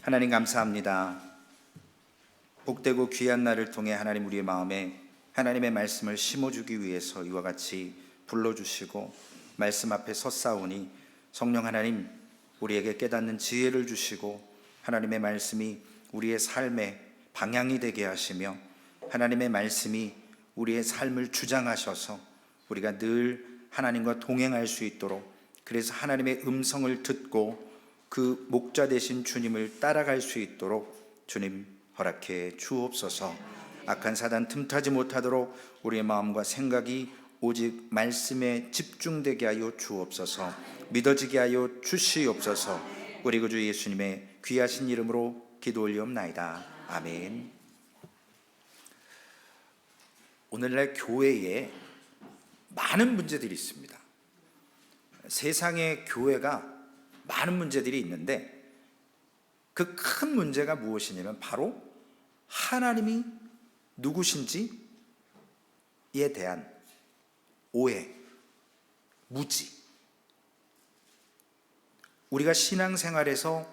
하나님 감사합니다. 복되고 귀한 날을 통해 하나님 우리의 마음에 하나님의 말씀을 심어주기 위해서 이와 같이 불러주시고 말씀 앞에 섰사오니 성령 하나님 우리에게 깨닫는 지혜를 주시고 하나님의 말씀이 우리의 삶의 방향이 되게 하시며 하나님의 말씀이 우리의 삶을 주장하셔서 우리가 늘 하나님과 동행할 수 있도록, 그래서 하나님의 음성을 듣고 그 목자 되신 주님을 따라갈 수 있도록 주님 허락해 주옵소서. 악한 사단 틈타지 못하도록 우리의 마음과 생각이 오직 말씀에 집중되게 하여 주옵소서. 믿어지게 하여 주시옵소서. 우리 구주 예수님의 귀하신 이름으로 기도 올리옵나이다. 아멘. 오늘날 교회에 많은 문제들이 있습니다. 세상의 교회가 많은 문제들이 있는데 그 큰 문제가 무엇이냐면 바로 하나님이 누구신지에 대한 오해, 무지. 우리가 신앙생활에서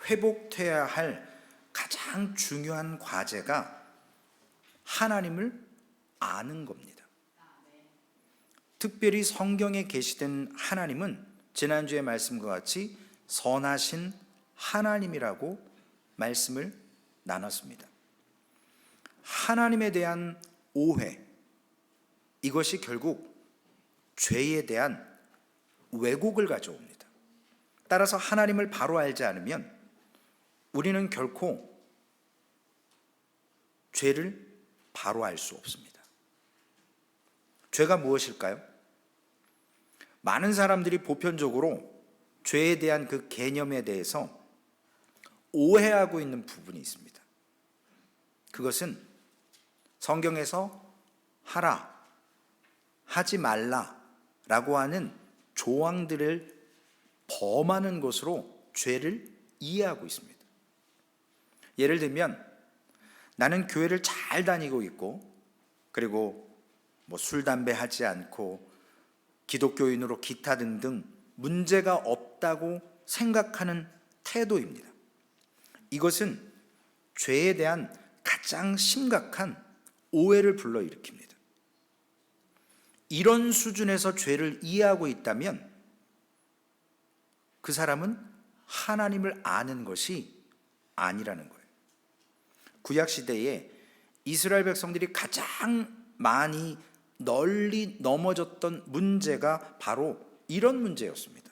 회복돼야 할 가장 중요한 과제가 하나님을 아는 겁니다. 특별히 성경에 계시된 하나님은 지난주의 말씀과 같이 선하신 하나님이라고 말씀을 나눴습니다. 하나님에 대한 오해, 이것이 결국 죄에 대한 왜곡을 가져옵니다. 따라서 하나님을 바로 알지 않으면 우리는 결코 죄를 바로 알 수 없습니다. 죄가 무엇일까요? 많은 사람들이 보편적으로 죄에 대한 그 개념에 대해서 오해하고 있는 부분이 있습니다. 그것은 성경에서 하라, 하지 말라 라고 하는 조항들을 범하는 것으로 죄를 이해하고 있습니다. 예를 들면 나는 교회를 잘 다니고 있고, 그리고 술, 담배 하지 않고 기독교인으로 기타 등등 문제가 없다고 생각하는 태도입니다. 이것은 죄에 대한 가장 심각한 오해를 불러일으킵니다. 이런 수준에서 죄를 이해하고 있다면 그 사람은 하나님을 아는 것이 아니라는 거예요. 구약시대에 이스라엘 백성들이 가장 많이 널리 넘어졌던 문제가 바로 이런 문제였습니다.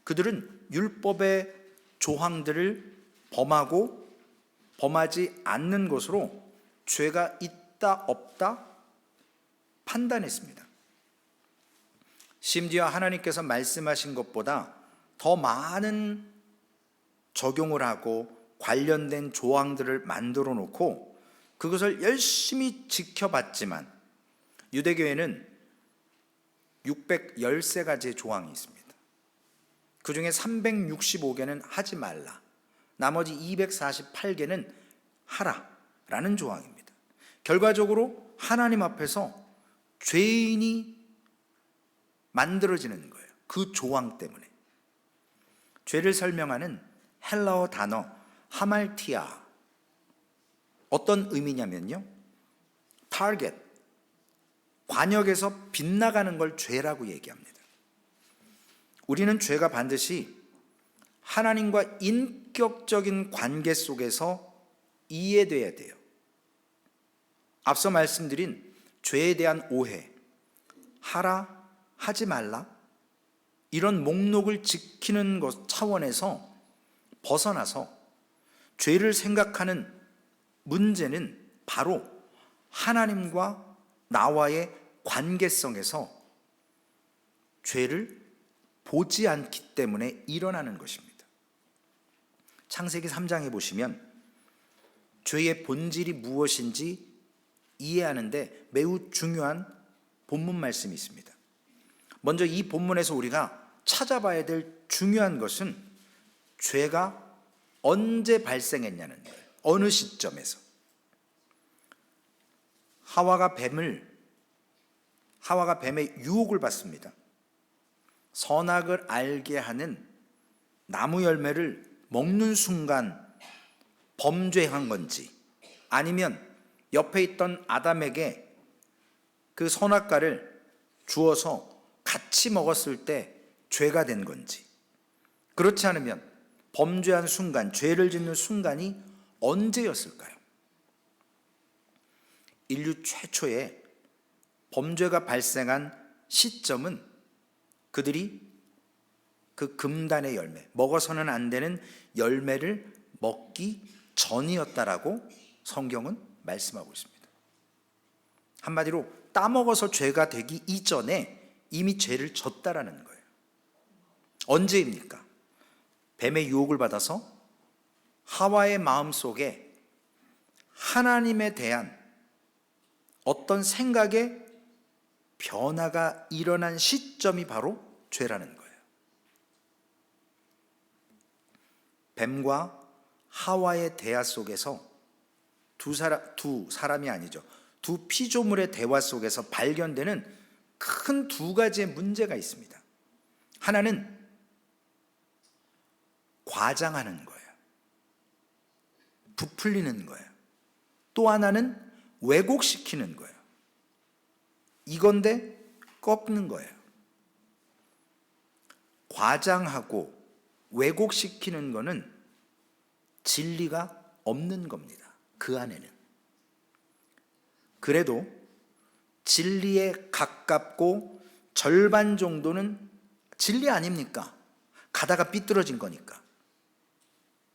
그들은 율법의 조항들을 범하고 범하지 않는 것으로 죄가 있다 없다 판단했습니다. 심지어 하나님께서 말씀하신 것보다 더 많은 적용을 하고 관련된 조항들을 만들어 놓고 그것을 열심히 지켜봤지만 유대교회는 613가지의 조항이 있습니다. 그 중에 365개는 하지 말라, 나머지 248개는 하라라는 조항입니다. 결과적으로 하나님 앞에서 죄인이 만들어지는 거예요. 그 조항 때문에. 죄를 설명하는 헬라어 단어 하말티아, 어떤 의미냐면요, 타겟, 관역에서 빗나가는 걸 죄라고 얘기합니다. 우리는 죄가 반드시 하나님과 인격적인 관계 속에서 이해돼야 돼요. 앞서 말씀드린 죄에 대한 오해, 하라, 하지 말라, 이런 목록을 지키는 것 차원에서 벗어나서 죄를 생각하는 문제는 바로 하나님과 나와의 관계성에서 죄를 보지 않기 때문에 일어나는 것입니다. 창세기 3장에 보시면 죄의 본질이 무엇인지 이해하는데 매우 중요한 본문 말씀이 있습니다. 먼저 이 본문에서 우리가 찾아봐야 될 중요한 것은 죄가 언제 발생했냐는 거예요. 어느 시점에서. 하와가 뱀의 유혹을 받습니다. 선악을 알게 하는 나무 열매를 먹는 순간 범죄한 건지, 아니면 옆에 있던 아담에게 그 선악과를 주어서 같이 먹었을 때 죄가 된 건지, 그렇지 않으면 범죄한 순간, 죄를 짓는 순간이 언제였을까요? 인류 최초의 범죄가 발생한 시점은 그들이 그 금단의 열매, 먹어서는 안 되는 열매를 먹기 전이었다라고 성경은 말씀하고 있습니다. 한마디로 따먹어서 죄가 되기 이전에 이미 죄를 졌다라는 거예요. 언제입니까? 뱀의 유혹을 받아서 하와의 마음속에 하나님에 대한 어떤 생각의 변화가 일어난 시점이 바로 죄라는 거예요. 뱀과 하와의 대화 속에서 두 사람이 아니죠. 두 피조물의 대화 속에서 발견되는 큰 두 가지의 문제가 있습니다. 하나는 과장하는 거예요. 부풀리는 거예요. 또 하나는 왜곡시키는 거예요. 이건데 꺾는 거예요. 과장하고 왜곡시키는 거는 진리가 없는 겁니다. 그 안에는. 그래도 진리에 가깝고 절반 정도는 진리 아닙니까? 가다가 삐뚤어진 거니까.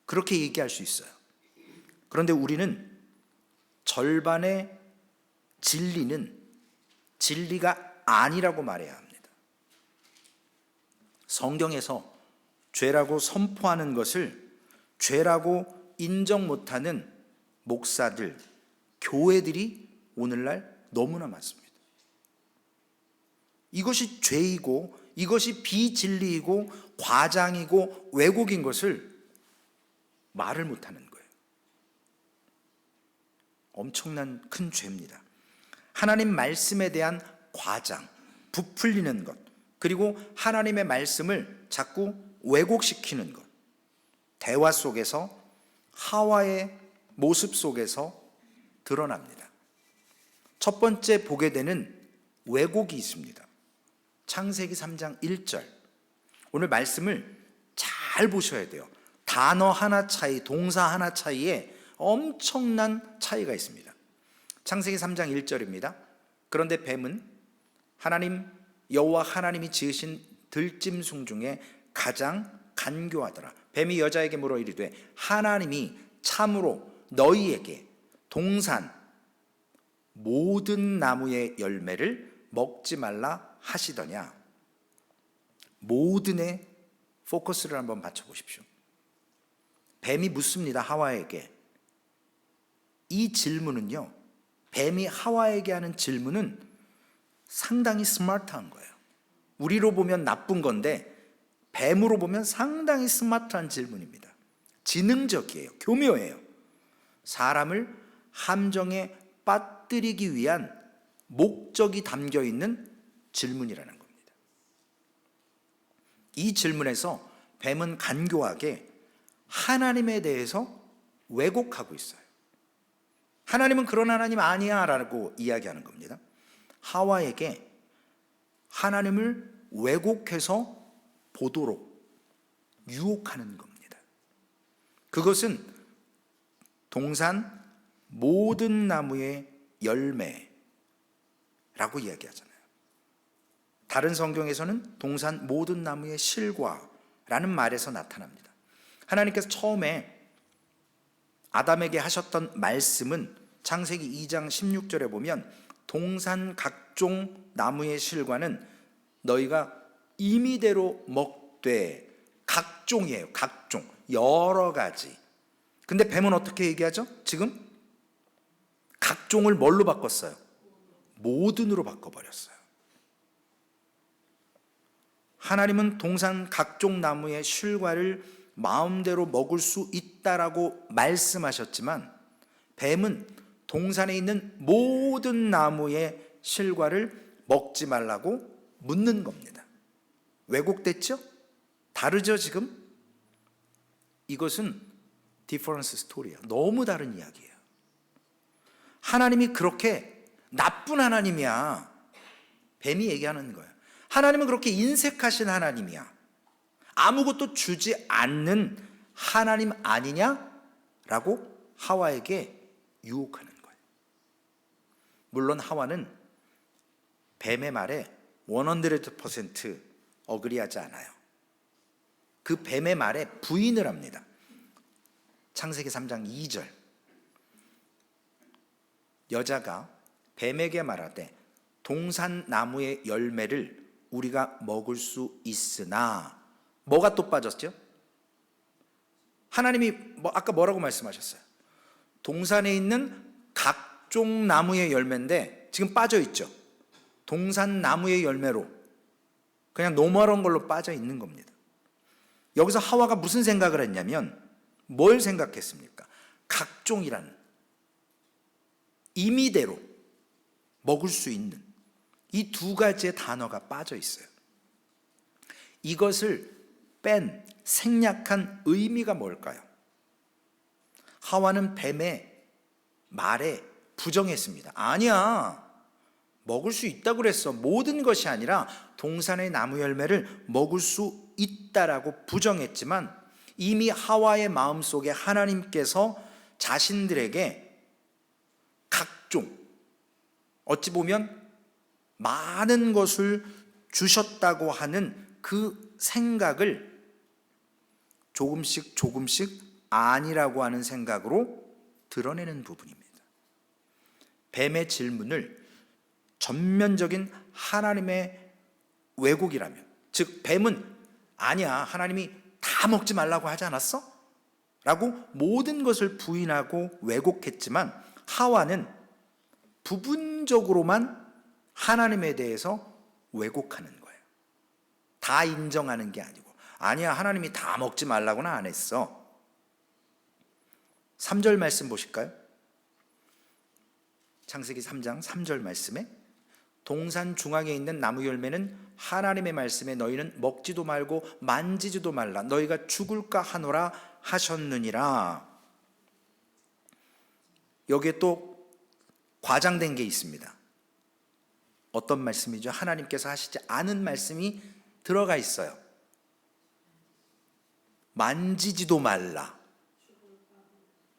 그렇게 얘기할 수 있어요. 그런데 우리는 절반의 진리는 진리가 아니라고 말해야 합니다. 성경에서 죄라고 선포하는 것을 죄라고 인정 못하는 목사들, 교회들이 오늘날 너무나 많습니다. 이것이 죄이고 이것이 비진리이고 과장이고 왜곡인 것을 말을 못하는 거예요. 엄청난 큰 죄입니다. 하나님 말씀에 대한 과장, 부풀리는 것, 그리고 하나님의 말씀을 자꾸 왜곡시키는 것, 대화 속에서 하와의 모습 속에서 드러납니다. 첫 번째 보게 되는 왜곡이 있습니다. 창세기 3장 1절. 오늘 말씀을 잘 보셔야 돼요. 단어 하나 차이, 동사 하나 차이에 엄청난 차이가 있습니다. 창세기 3장 1절입니다. 그런데 뱀은 하나님 여호와 하나님이 지으신 들짐승 중에 가장 간교하더라. 뱀이 여자에게 물어 이르되 하나님이 참으로 너희에게 동산 모든 나무의 열매를 먹지 말라 하시더냐. 모든에 포커스를 한번 맞춰보십시오. 뱀이 묻습니다. 하와에게. 이 질문은요, 뱀이 하와에게 하는 질문은 상당히 스마트한 거예요. 우리로 보면 나쁜 건데 뱀으로 보면 상당히 스마트한 질문입니다. 지능적이에요. 교묘해요. 사람을 함정에 빠뜨리기 위한 목적이 담겨 있는 질문이라는 겁니다. 이 질문에서 뱀은 간교하게 하나님에 대해서 왜곡하고 있어요. 하나님은 그런 하나님 아니야 라고 이야기하는 겁니다. 하와에게 하나님을 왜곡해서 보도록 유혹하는 겁니다. 그것은 동산 모든 나무의 열매라고 이야기하잖아요. 다른 성경에서는 동산 모든 나무의 실과라는 말에서 나타납니다. 하나님께서 처음에 아담에게 하셨던 말씀은 창세기 2장 16절에 보면 동산 각종 나무의 실과는 너희가 임의대로 먹되, 각종이에요. 각종, 여러 가지. 근데 뱀은 어떻게 얘기하죠? 지금 각종을 뭘로 바꿨어요? 모든으로 바꿔버렸어요. 하나님은 동산 각종 나무의 실과를 마음대로 먹을 수 있다라고 말씀하셨지만 뱀은 동산에 있는 모든 나무의 실과를 먹지 말라고 묻는 겁니다. 왜곡됐죠? 다르죠 지금? 이것은 디퍼런스 스토리야. 너무 다른 이야기예요. 하나님이 그렇게 나쁜 하나님이야. 뱀이 얘기하는 거예요. 하나님은 그렇게 인색하신 하나님이야. 아무것도 주지 않는 하나님 아니냐라고 하와에게 유혹하는 거예요. 물론 하와는 뱀의 말에 100% 어그리하지 않아요. 그 뱀의 말에 부인을 합니다. 창세기 3장 2절. 여자가 뱀에게 말하되 동산나무의 열매를 우리가 먹을 수 있으나, 뭐가 또 빠졌죠? 하나님이 아까 뭐라고 말씀하셨어요? 동산에 있는 각종 나무의 열매인데 지금 빠져 있죠. 동산나무의 열매로 그냥 노멀한 걸로 빠져 있는 겁니다. 여기서 하와가 무슨 생각을 했냐면, 뭘 생각했습니까? 각종이라는 임의대로 먹을 수 있는 이 두 가지의 단어가 빠져 있어요. 이것을 뺀 생략한 의미가 뭘까요? 하와는 뱀의 말에 부정했습니다. 아니야, 먹을 수 있다고 그랬어. 모든 것이 아니라 동산의 나무 열매를 먹을 수 있다라고 부정했지만, 이미 하와의 마음속에 하나님께서 자신들에게 각종, 어찌 보면 많은 것을 주셨다고 하는 그 생각을 조금씩 아니라고 하는 생각으로 드러내는 부분입니다. 뱀의 질문을 전면적인 하나님의 왜곡이라면, 즉 뱀은 아니야, 하나님이 다 먹지 말라고 하지 않았어? 라고 모든 것을 부인하고 왜곡했지만, 하와는 부분적으로만 하나님에 대해서 왜곡하는 거예요. 다 인정하는 게 아니고, 아니야, 하나님이 다 먹지 말라고는 안 했어. 3절 말씀 보실까요? 창세기 3장 3절 말씀에 동산 중앙에 있는 나무 열매는 하나님의 말씀에 너희는 먹지도 말고 만지지도 말라, 너희가 죽을까 하노라 하셨느니라. 여기에 또 과장된 게 있습니다. 어떤 말씀이죠? 하나님께서 하시지 않은 말씀이 들어가 있어요. 만지지도 말라.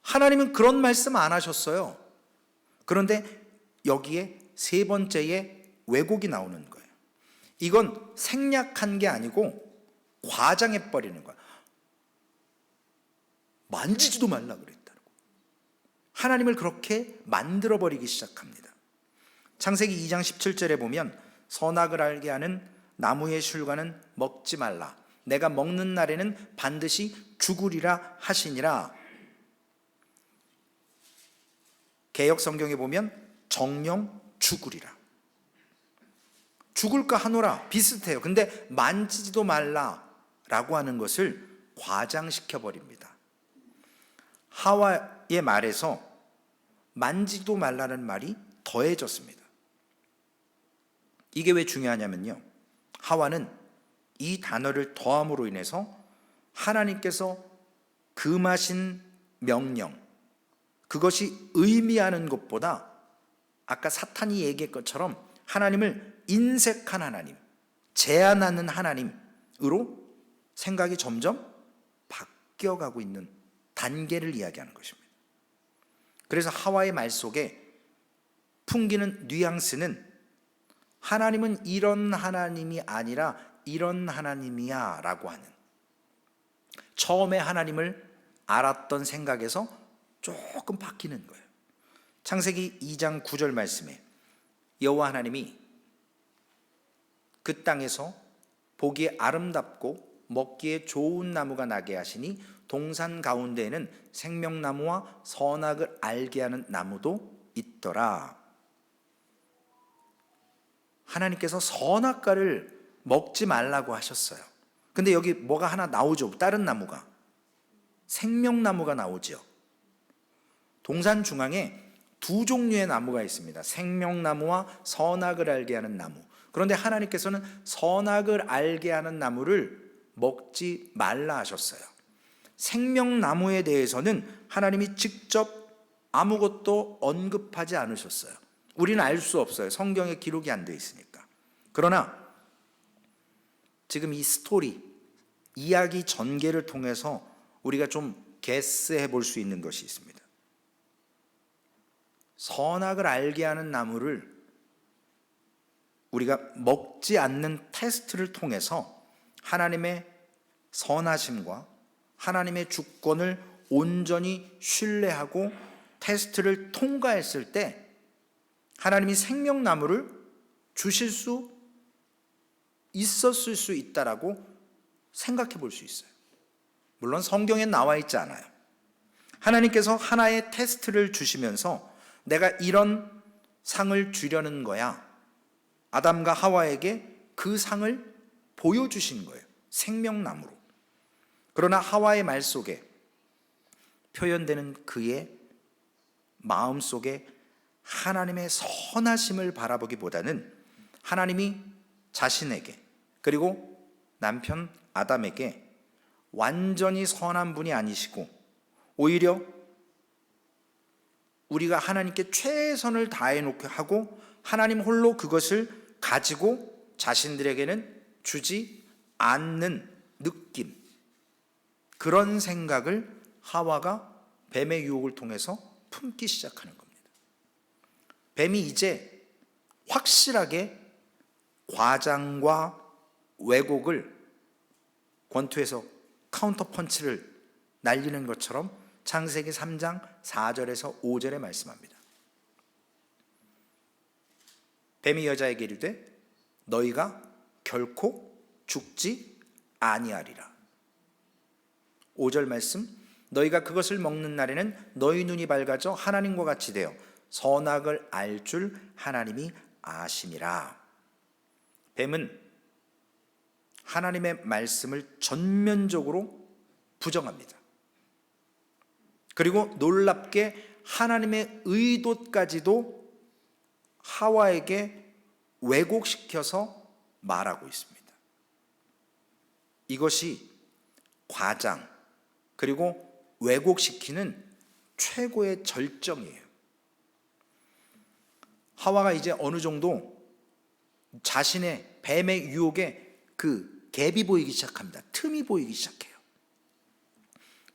하나님은 그런 말씀 안 하셨어요. 그런데 여기에 세 번째의 왜곡이 나오는 거예요. 이건 생략한 게 아니고 과장해 버리는 거예요. 만지지도 말라 그랬다고. 하나님을 그렇게 만들어 버리기 시작합니다. 창세기 2장 17절에 보면 선악을 알게 하는 나무의 실과는 먹지 말라, 내가 먹는 날에는 반드시 죽으리라 하시니라. 개역 성경에 보면 정령 죽으리라, 죽을까 하노라 비슷해요. 근데 만지지도 말라라고 하는 것을 과장시켜 버립니다. 하와의 말에서 만지지도 말라는 말이 더해졌습니다. 이게 왜 중요하냐면요, 하와는 이 단어를 더함으로 인해서 하나님께서 금하신 명령, 그것이 의미하는 것보다 아까 사탄이 얘기한 것처럼 하나님을 인색한 하나님, 제한하는 하나님으로 생각이 점점 바뀌어가고 있는 단계를 이야기하는 것입니다. 그래서 하와의 말 속에 풍기는 뉘앙스는 하나님은 이런 하나님이 아니라 이런 하나님이야 라고 하는, 처음에 하나님을 알았던 생각에서 조금 바뀌는 거예요. 창세기 2장 9절 말씀에 여호와 하나님이 그 땅에서 보기에 아름답고 먹기에 좋은 나무가 나게 하시니 동산 가운데에는 생명나무와 선악을 알게 하는 나무도 있더라. 하나님께서 선악과를 먹지 말라고 하셨어요. 근데 여기 뭐가 하나 나오죠. 다른 나무가, 생명나무가 나오죠. 동산 중앙에 두 종류의 나무가 있습니다. 생명나무와 선악을 알게 하는 나무. 그런데 하나님께서는 선악을 알게 하는 나무를 먹지 말라 하셨어요. 생명나무에 대해서는 하나님이 직접 아무것도 언급하지 않으셨어요. 우리는 알 수 없어요. 성경에 기록이 안 되어 있으니까. 그러나 지금 이 스토리, 이야기 전개를 통해서 우리가 좀 게스해 볼 수 있는 것이 있습니다. 선악을 알게 하는 나무를 우리가 먹지 않는 테스트를 통해서 하나님의 선하심과 하나님의 주권을 온전히 신뢰하고 테스트를 통과했을 때 하나님이 생명나무를 주실 수 있었을 수 있다라고 생각해 볼 수 있어요. 물론 성경에 나와 있지 않아요. 하나님께서 하나의 테스트를 주시면서 내가 이런 상을 주려는 거야. 아담과 하와에게 그 상을 보여주신 거예요. 생명나무로. 그러나 하와의 말 속에 표현되는 그의 마음 속에 하나님의 선하심을 바라보기보다는 하나님이 자신에게 그리고 남편 아담에게 완전히 선한 분이 아니시고 오히려 우리가 하나님께 최선을 다해놓게 하고 하나님 홀로 그것을 가지고 자신들에게는 주지 않는 느낌, 그런 생각을 하와가 뱀의 유혹을 통해서 품기 시작하는 겁니다. 뱀이 이제 확실하게 과장과 왜곡을 권투에서 카운터 펀치를 날리는 것처럼 창세기 3장 4절에서 5절에 말씀합니다. 뱀이 여자에게 이르되 너희가 결코 죽지 아니하리라. 5절 말씀, 너희가 그것을 먹는 날에는 너희 눈이 밝아져 하나님과 같이 되어 선악을 알 줄 하나님이 아심이라. 뱀은 하나님의 말씀을 전면적으로 부정합니다. 그리고 놀랍게 하나님의 의도까지도 하와에게 왜곡시켜서 말하고 있습니다. 이것이 과장 그리고 왜곡시키는 최고의 절정이에요. 하와가 이제 어느 정도 자신의 뱀의 유혹에 그 갭이 보이기 시작합니다. 틈이 보이기 시작해요.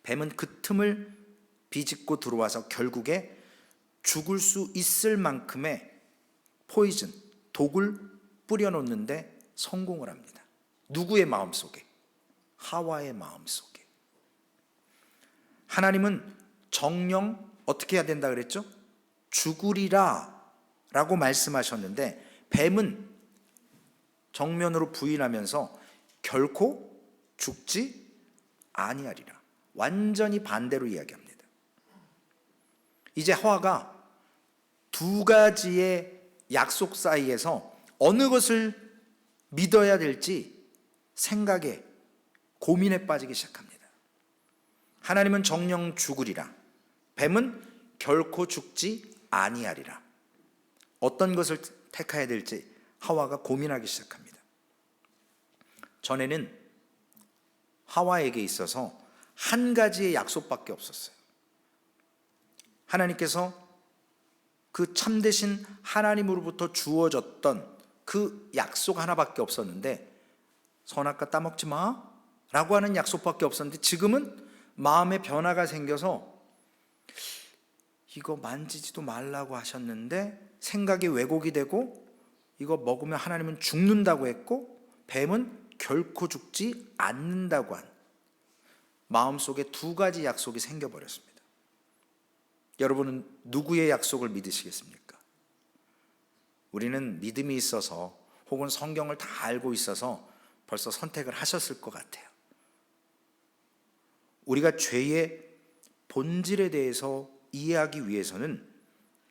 뱀은 그 틈을 비집고 들어와서 결국에 죽을 수 있을 만큼의 포이즌, 독을 뿌려놓는데 성공을 합니다. 누구의 마음속에? 하와의 마음속에. 하나님은 정령 어떻게 해야 된다 그랬죠? 죽으리라 라고 말씀하셨는데 뱀은 정면으로 부인하면서 결코 죽지 아니하리라. 완전히 반대로 이야기합니다. 이제 하와가 두 가지의 약속 사이에서 어느 것을 믿어야 될지 생각에 고민에 빠지기 시작합니다. 하나님은 정령 죽으리라. 뱀은 결코 죽지 아니하리라. 어떤 것을 택해야 될지 하와가 고민하기 시작합니다. 전에는 하와에게 있어서 한 가지의 약속밖에 없었어요. 하나님께서 그 참되신 하나님으로부터 주어졌던 그 약속 하나밖에 없었는데, 선악과 따먹지 마 라고 하는 약속밖에 없었는데 지금은 마음의 변화가 생겨서 이거 만지지도 말라고 하셨는데 생각이 왜곡이 되고 이거 먹으면 하나님은 죽는다고 했고 뱀은 결코 죽지 않는다고 한 마음속에 두 가지 약속이 생겨버렸습니다. 여러분은 누구의 약속을 믿으시겠습니까? 우리는 믿음이 있어서 혹은 성경을 다 알고 있어서 벌써 선택을 하셨을 것 같아요. 우리가 죄의 본질에 대해서 이해하기 위해서는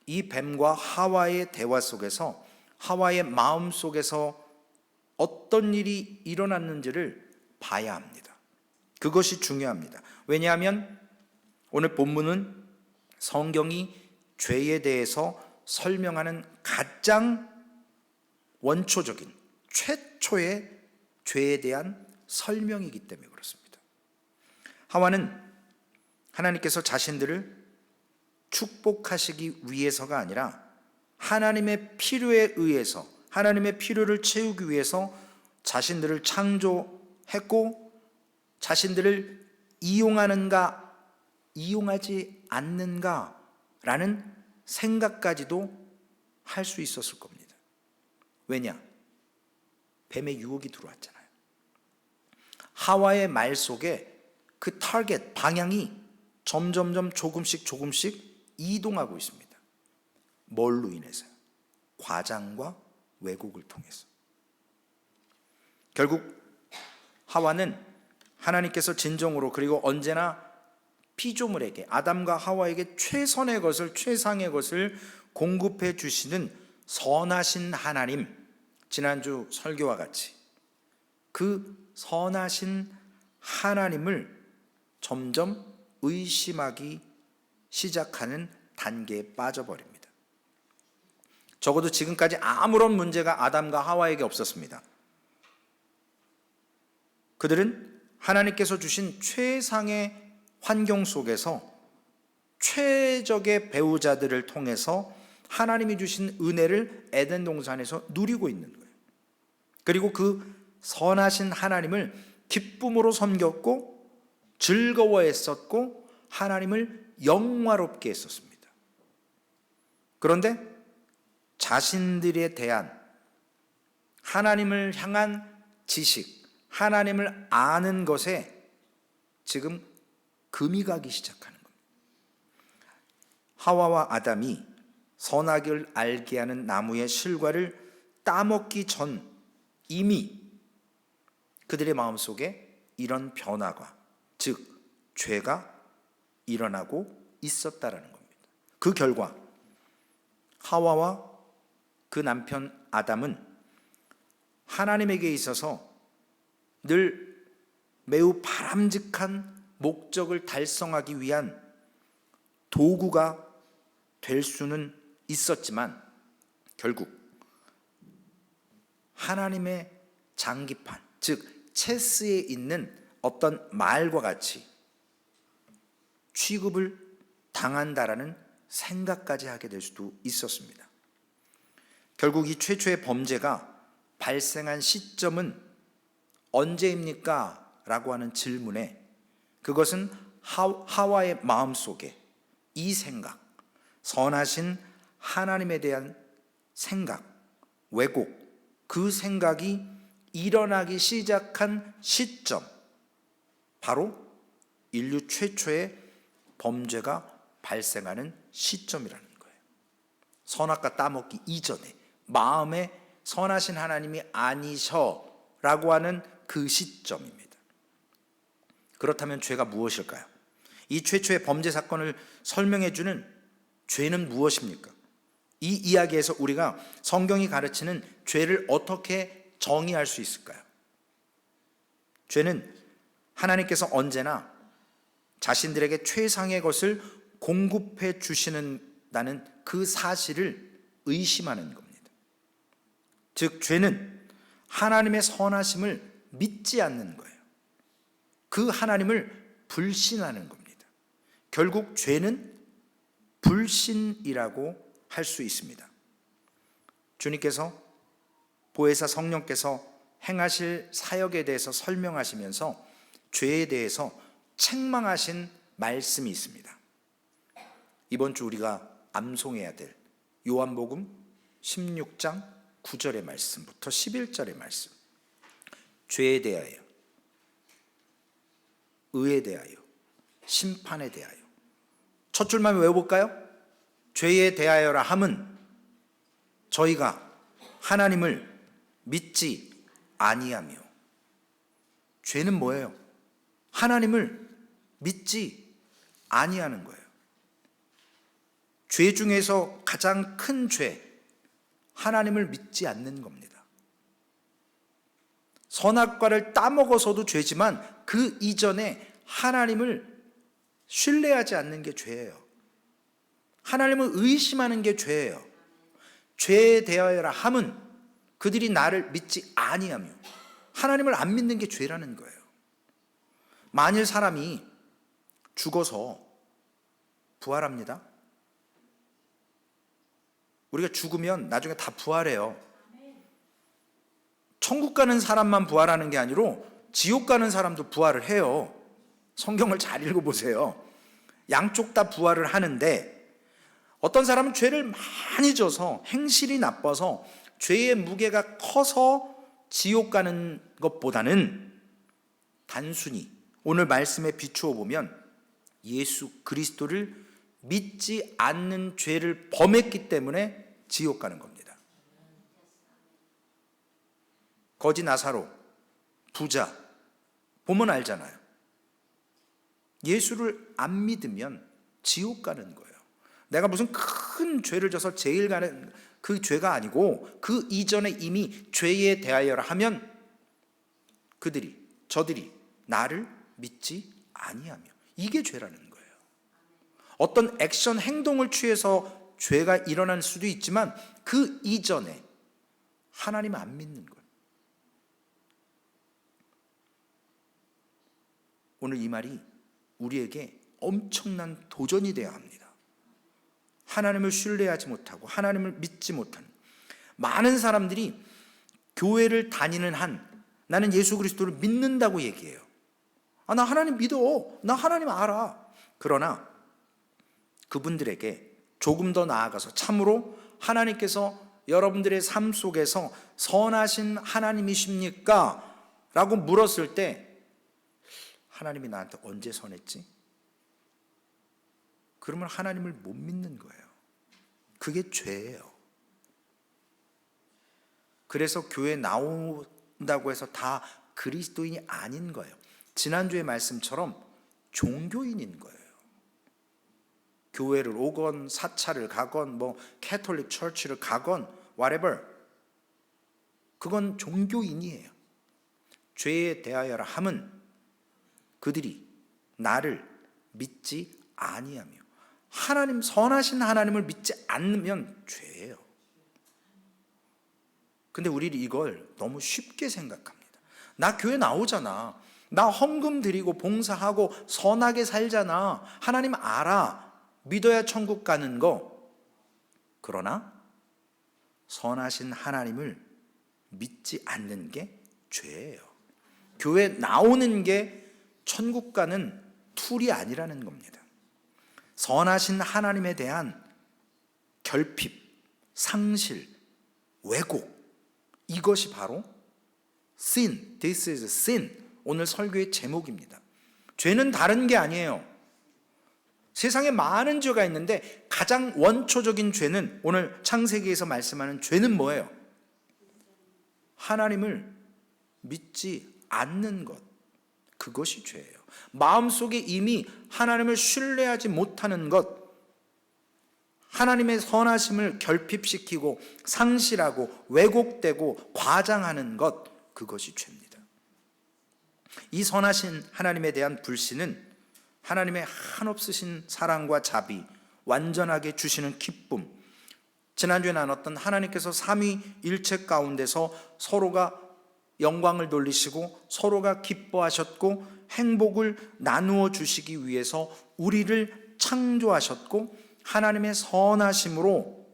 이 뱀과 하와의 대화 속에서 하와의 마음 속에서 어떤 일이 일어났는지를 봐야 합니다. 그것이 중요합니다. 왜냐하면 오늘 본문은 성경이 죄에 대해서 설명하는 가장 원초적인 최초의 죄에 대한 설명이기 때문에 그렇습니다. 하와는 하나님께서 자신들을 축복하시기 위해서가 아니라 하나님의 필요에 의해서, 하나님의 필요를 채우기 위해서 자신들을 창조했고, 자신들을 이용하는가 이용하지 않는가라는 생각까지도 할 수 있었을 겁니다. 왜냐? 뱀의 유혹이 들어왔잖아요. 하와의 말 속에 그 타겟, 방향이 점점점 조금씩 이동하고 있습니다. 뭘로 인해서요? 과장과 왜곡을 통해서. 결국 하와는 하나님께서 진정으로, 그리고 언제나 피조물에게, 아담과 하와에게 최선의 것을, 최상의 것을 공급해 주시는 선하신 하나님, 지난주 설교와 같이 그 선하신 하나님을 점점 의심하기 시작하는 단계에 빠져버립니다. 적어도 지금까지 아무런 문제가 아담과 하와에게 없었습니다. 그들은 하나님께서 주신 최상의 환경 속에서 최적의 배우자들을 통해서 하나님이 주신 은혜를 에덴 동산에서 누리고 있는 거예요. 그리고 그 선하신 하나님을 기쁨으로 섬겼고 즐거워했었고 하나님을 영화롭게 했었습니다. 그런데 자신들에 대한 하나님을 향한 지식, 하나님을 아는 것에 지금 금이 가기 시작하는 겁니다. 하와와 아담이 선악을 알게 하는 나무의 실과를 따먹기 전 이미 그들의 마음속에 이런 변화가, 즉 죄가 일어나고 있었다라는 겁니다. 그 결과 하와와 그 남편 아담은 하나님에게 있어서 늘 매우 바람직한 목적을 달성하기 위한 도구가 될 수는 있었지만 결국 하나님의 장기판, 즉 체스에 있는 어떤 말과 같이 취급을 당한다라는 생각까지 하게 될 수도 있었습니다. 결국 이 최초의 범죄가 발생한 시점은 언제입니까? 라고 하는 질문에 그것은 하와의 마음속에 이 생각, 선하신 하나님에 대한 생각, 왜곡, 그 생각이 일어나기 시작한 시점, 바로 인류 최초의 범죄가 발생하는 시점이라는 거예요. 선악과 따먹기 이전에 마음에 선하신 하나님이 아니셔라고 하는 그 시점입니다. 그렇다면 죄가 무엇일까요? 이 최초의 범죄 사건을 설명해 주는 죄는 무엇입니까? 이 이야기에서 우리가 성경이 가르치는 죄를 어떻게 정의할 수 있을까요? 죄는 하나님께서 언제나 자신들에게 최상의 것을 공급해 주시는다는 그 사실을 의심하는 겁니다. 즉 죄는 하나님의 선하심을 믿지 않는 거예요. 그 하나님을 불신하는 겁니다. 결국 죄는 불신이라고 할 수 있습니다. 주님께서 보혜사 성령께서 행하실 사역에 대해서 설명하시면서 죄에 대해서 책망하신 말씀이 있습니다. 이번 주 우리가 암송해야 될 요한복음 16장 9절의 말씀부터 11절의 말씀, 죄에 대하여, 의에 대하여, 심판에 대하여. 첫 줄만 외워볼까요? 죄에 대하여라 함은 저희가 하나님을 믿지 아니하며. 죄는 뭐예요? 하나님을 믿지 아니하는 거예요. 죄 중에서 가장 큰 죄, 하나님을 믿지 않는 겁니다. 선악과를 따먹어서도 죄지만 그 이전에 하나님을 신뢰하지 않는 게 죄예요. 하나님을 의심하는 게 죄예요. 죄에 대하여라 함은 그들이 나를 믿지 아니하며, 하나님을 안 믿는 게 죄라는 거예요. 만일 사람이 죽어서 부활합니다. 우리가 죽으면 나중에 다 부활해요. 천국 가는 사람만 부활하는 게 아니라 지옥 가는 사람도 부활을 해요. 성경을 잘 읽어보세요. 양쪽 다 부활을 하는데, 어떤 사람은 죄를 많이 져서 행실이 나빠서 죄의 무게가 커서 지옥 가는 것보다는 단순히 오늘 말씀에 비추어 보면 예수 그리스도를 믿지 않는 죄를 범했기 때문에 지옥 가는 겁니다. 거지 나사로, 부자 보면 알잖아요. 예수를 안 믿으면 지옥 가는 거예요. 내가 무슨 큰 죄를 져서 제일 가는 그 죄가 아니고 그 이전에 이미 죄에 대하여 하면 저들이 나를 믿지 아니하며, 이게 죄라는 거예요. 어떤 액션 행동을 취해서 죄가 일어날 수도 있지만 그 이전에 하나님 안 믿는 거예요. 오늘 이 말이 우리에게 엄청난 도전이 되어야 합니다. 하나님을 신뢰하지 못하고 하나님을 믿지 못하는 많은 사람들이 교회를 다니는 한 나는 예수 그리스도를 믿는다고 얘기해요. 나 하나님 믿어, 나 하나님 알아. 그러나 그분들에게 조금 더 나아가서 참으로 하나님께서 여러분들의 삶 속에서 선하신 하나님이십니까? 라고 물었을 때 하나님이 나한테 언제 선했지? 그러면 하나님을 못 믿는 거예요. 그게 죄예요. 그래서 교회 나온다고 해서 다 그리스도인이 아닌 거예요. 지난주의 말씀처럼 종교인인 거예요. 교회를 오건 사찰을 가건 캐톨릭 처치를 가건 whatever, 그건 종교인이에요. 죄에 대하여라 함은 그들이 나를 믿지 아니하며, 하나님, 선하신 하나님을 믿지 않으면 죄예요. 근데 우리는 이걸 너무 쉽게 생각합니다. 나 교회 나오잖아, 나 헌금 드리고 봉사하고 선하게 살잖아, 하나님 알아, 믿어야 천국 가는 거. 그러나 선하신 하나님을 믿지 않는 게 죄예요. 교회 나오는 게 천국 가는 툴이 아니라는 겁니다. 선하신 하나님에 대한 결핍, 상실, 왜곡, 이것이 바로 sin, this is sin, 오늘 설교의 제목입니다. 죄는 다른 게 아니에요. 세상에 많은 죄가 있는데 가장 원초적인 죄는, 오늘 창세기에서 말씀하는 죄는 뭐예요? 하나님을 믿지 않는 것, 그것이 죄예요. 마음속에 이미 하나님을 신뢰하지 못하는 것, 하나님의 선하심을 결핍시키고 상실하고 왜곡되고 과장하는 것, 그것이 죄입니다. 이 선하신 하나님에 대한 불신은 하나님의 한없으신 사랑과 자비, 완전하게 주시는 기쁨, 지난주에 나눴던 하나님께서 삼위일체 가운데서 서로가 영광을 돌리시고 서로가 기뻐하셨고 행복을 나누어 주시기 위해서 우리를 창조하셨고 하나님의 선하심으로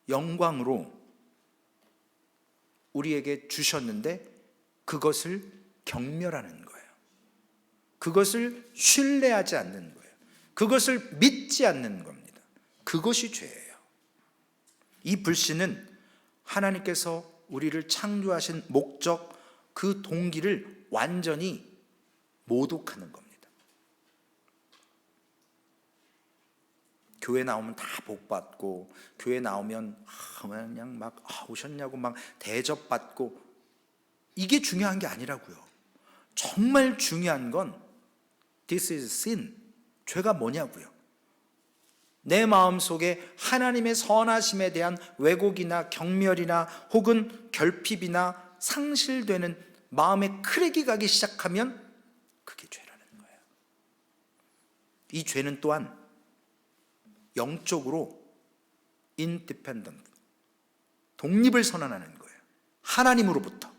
영광으로 우리에게 주셨는데 그것을 경멸하는 거예요. 그것을 신뢰하지 않는 거예요. 그것을 믿지 않는 겁니다. 그것이 죄예요. 이 불신은 하나님께서 우리를 창조하신 목적, 그 동기를 완전히 모독하는 겁니다. 교회 나오면 다 복받고, 교회 나오면 그냥 막 오셨냐고 막 대접받고, 이게 중요한 게 아니라고요. 정말 중요한 건 this is sin, 죄가 뭐냐고요. 내 마음속에 하나님의 선하심에 대한 왜곡이나 경멸이나 혹은 결핍이나 상실되는 마음의 크랙이 가기 시작하면 그게 죄라는 거예요. 이 죄는 또한 영적으로 independent, 독립을 선언하는 거예요. 하나님으로부터.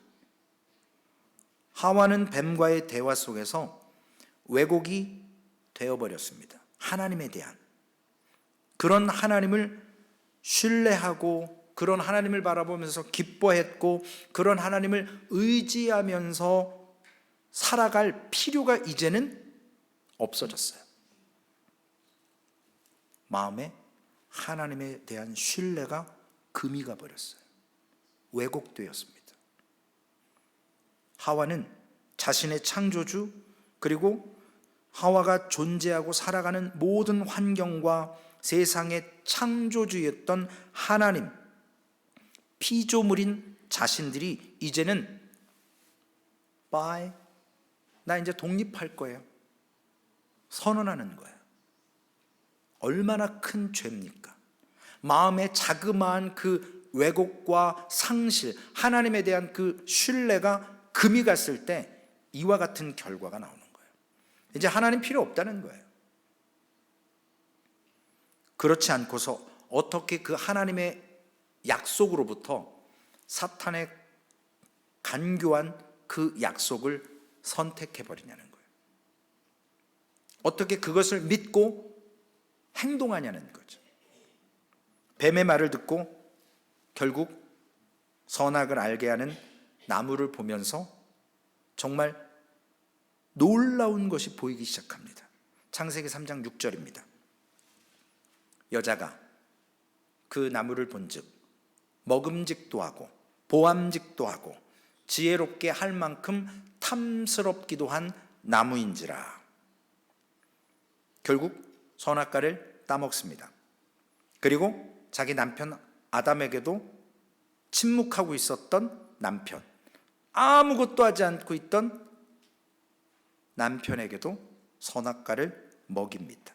하와는 뱀과의 대화 속에서 왜곡이 되어버렸습니다. 하나님에 대한 그런 하나님을 신뢰하고 그런 하나님을 바라보면서 기뻐했고 그런 하나님을 의지하면서 살아갈 필요가 이제는 없어졌어요. 마음에 하나님에 대한 신뢰가 금이 가버렸어요. 왜곡되었습니다. 하와는 자신의 창조주 그리고 하와가 존재하고 살아가는 모든 환경과 세상의 창조주였던 하나님, 피조물인 자신들이 이제는 바이, 나 이제 독립할 거예요. 선언하는 거예요. 얼마나 큰 죄입니까? 마음의 자그마한 그 왜곡과 상실, 하나님에 대한 그 신뢰가 금이 갔을 때 이와 같은 결과가 나오는 거예요. 이제 하나님 필요 없다는 거예요. 그렇지 않고서 어떻게 그 하나님의 약속으로부터 사탄의 간교한 그 약속을 선택해버리냐는 거예요. 어떻게 그것을 믿고 행동하냐는 거죠. 뱀의 말을 듣고 결국 선악을 알게 하는 나무를 보면서 정말 놀라운 것이 보이기 시작합니다. 창세기 3장 6절입니다. 여자가 그 나무를 본즉 먹음직도 하고 보암직도 하고 지혜롭게 할 만큼 탐스럽기도 한 나무인지라. 결국 선악과를 따먹습니다. 그리고 자기 남편 아담에게도 침묵하고 있었던 남편, 아무것도 하지 않고 있던 남편에게도 선악과를 먹입니다.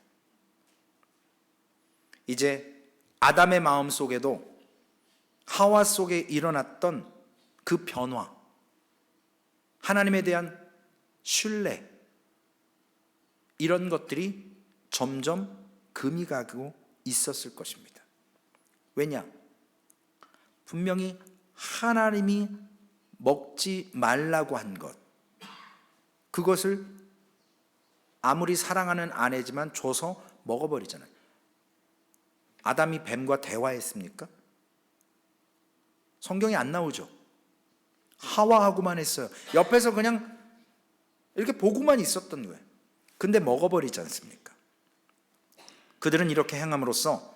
이제 아담의 마음 속에도 하와 속에 일어났던 그 변화, 하나님에 대한 신뢰, 이런 것들이 점점 금이 가고 있었을 것입니다. 왜냐? 분명히 하나님이 먹지 말라고 한 것, 그것을 아무리 사랑하는 아내지만 줘서 먹어버리잖아요. 아담이 뱀과 대화했습니까? 성경에 안 나오죠. 하와하고만 했어요. 옆에서 그냥 이렇게 보고만 있었던 거예요. 근데 먹어버리지 않습니까? 그들은 이렇게 행함으로써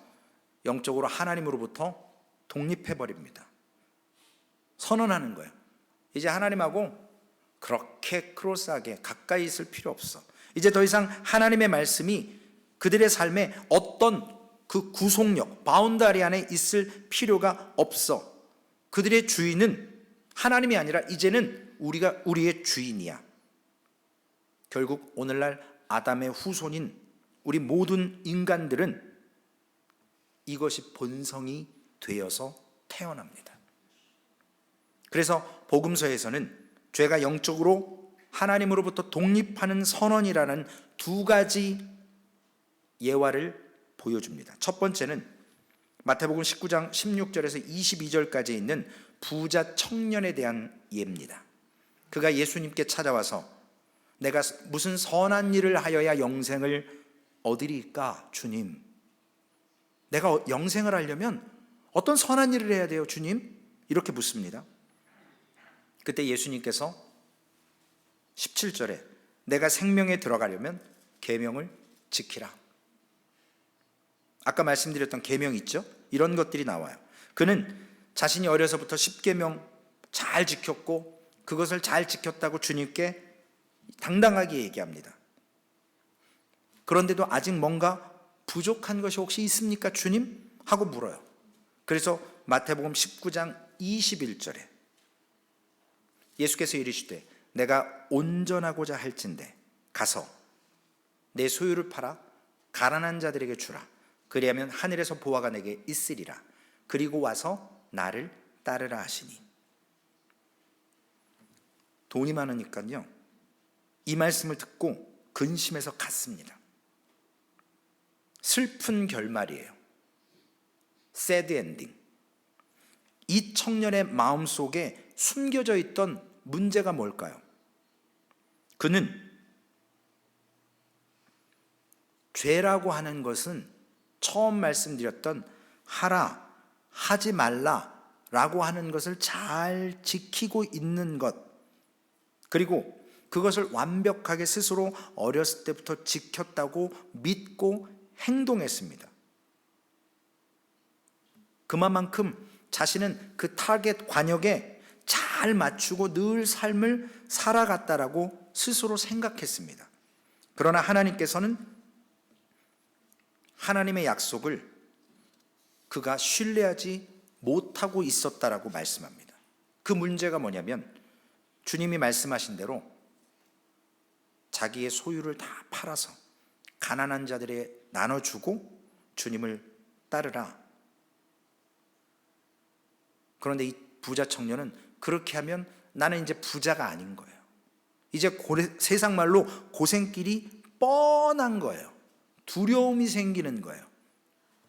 영적으로 하나님으로부터 독립해버립니다. 선언하는 거예요. 이제 하나님하고 그렇게 크로스하게 가까이 있을 필요 없어. 이제 더 이상 하나님의 말씀이 그들의 삶에 어떤 그 구속력, 바운다리 안에 있을 필요가 없어. 그들의 주인은 하나님이 아니라 이제는 우리가 우리의 주인이야. 결국 오늘날 아담의 후손인 우리 모든 인간들은 이것이 본성이 되어서 태어납니다. 그래서 복음서에서는 죄가 영적으로 하나님으로부터 독립하는 선언이라는 두 가지 예화를 보여줍니다. 첫 번째는 마태복음 19장 16절에서 22절까지 있는 부자 청년에 대한 예입니다. 그가 예수님께 찾아와서 내가 무슨 선한 일을 하여야 영생을 얻으리까 주님? 내가 영생을 하려면 어떤 선한 일을 해야 돼요 주님? 이렇게 묻습니다. 그때 예수님께서 17절에 내가 생명에 들어가려면 계명을 지키라. 아까 말씀드렸던 계명 있죠? 이런 것들이 나와요. 그는 자신이 어려서부터 10계명 잘 지켰고 그것을 잘 지켰다고 주님께 당당하게 얘기합니다. 그런데도 아직 뭔가 부족한 것이 혹시 있습니까 주님? 하고 물어요. 그래서 마태복음 19장 21절에 예수께서 이르시되 내가 온전하고자 할진대 가서 내 소유를 팔아 가난한 자들에게 주라. 그리하면 하늘에서 보화가 내게 있으리라. 그리고 와서 나를 따르라 하시니. 돈이 많으니까요 이 말씀을 듣고 근심해서 갔습니다. 슬픈 결말이에요. 새드 엔딩. 이 청년의 마음속에 숨겨져 있던 문제가 뭘까요? 그는 죄라고 하는 것은 처음 말씀드렸던 하라, 하지 말라라고 하는 것을 잘 지키고 있는 것, 그리고 그것을 완벽하게 스스로 어렸을 때부터 지켰다고 믿고 행동했습니다. 그만큼 자신은 그 타겟 관역에 잘 맞추고 늘 삶을 살아갔다라고 스스로 생각했습니다. 그러나 하나님께서는 하나님의 약속을 그가 신뢰하지 못하고 있었다라고 말씀합니다. 그 문제가 뭐냐면 주님이 말씀하신 대로 자기의 소유를 다 팔아서 가난한 자들에 나눠주고 주님을 따르라. 그런데 이 부자 청년은 그렇게 하면 나는 이제 부자가 아닌 거예요. 이제 세상 말로 고생길이 뻔한 거예요. 두려움이 생기는 거예요.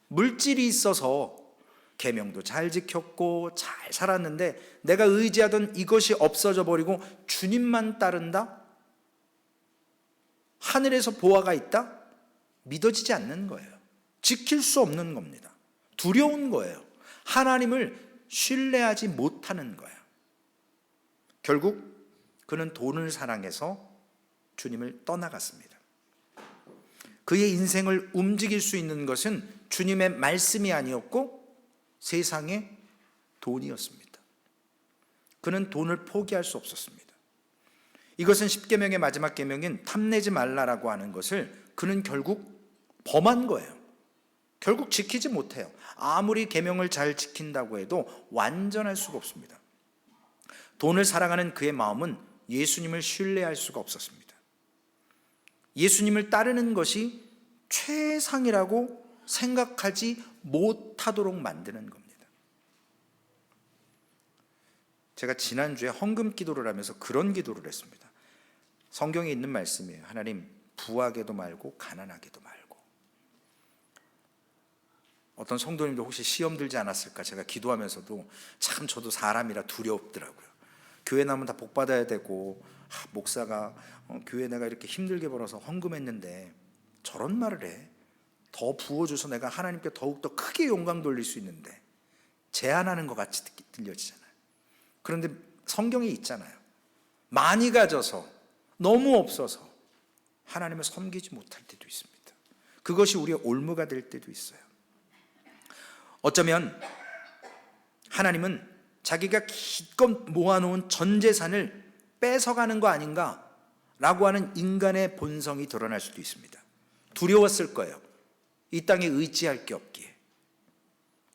물질이 있어서 계명도 잘 지켰고 잘 살았는데 내가 의지하던 이것이 없어져 버리고 주님만 따른다? 하늘에서 보화가 있다? 믿어지지 않는 거예요. 지킬 수 없는 겁니다. 두려운 거예요. 하나님을 신뢰하지 못하는 거예요. 결국 그는 돈을 사랑해서 주님을 떠나갔습니다. 그의 인생을 움직일 수 있는 것은 주님의 말씀이 아니었고 세상의 돈이었습니다. 그는 돈을 포기할 수 없었습니다. 이것은 십계명의 마지막 계명인 탐내지 말라라고 하는 것을 그는 결국 범한 거예요. 결국 지키지 못해요. 아무리 계명을 잘 지킨다고 해도 완전할 수가 없습니다. 돈을 사랑하는 그의 마음은 예수님을 신뢰할 수가 없었습니다. 예수님을 따르는 것이 최상이라고 생각하지 못하도록 만드는 겁니다. 제가 지난주에 헌금 기도를 하면서 그런 기도를 했습니다. 성경에 있는 말씀이에요. 하나님, 부하게도 말고 가난하게도 말고. 어떤 성도님도 혹시 시험 들지 않았을까 제가 기도하면서도 참 저도 사람이라 두렵더라고요. 교회 나면 다 복 받아야 되고 목사가 교회 내가 이렇게 힘들게 벌어서 헌금했는데 저런 말을 해. 더 부어줘서 내가 하나님께 더욱더 크게 영광 돌릴 수 있는데 제한하는 것 같이 들려지잖아요. 그런데 성경에 있잖아요. 많이 가져서 너무 없어서 하나님을 섬기지 못할 때도 있습니다. 그것이 우리의 올무가 될 때도 있어요. 어쩌면 하나님은 자기가 기껏 모아놓은 전 재산을 뺏어가는 거 아닌가 라고 하는 인간의 본성이 드러날 수도 있습니다. 두려웠을 거예요. 이 땅에 의지할 게 없기에.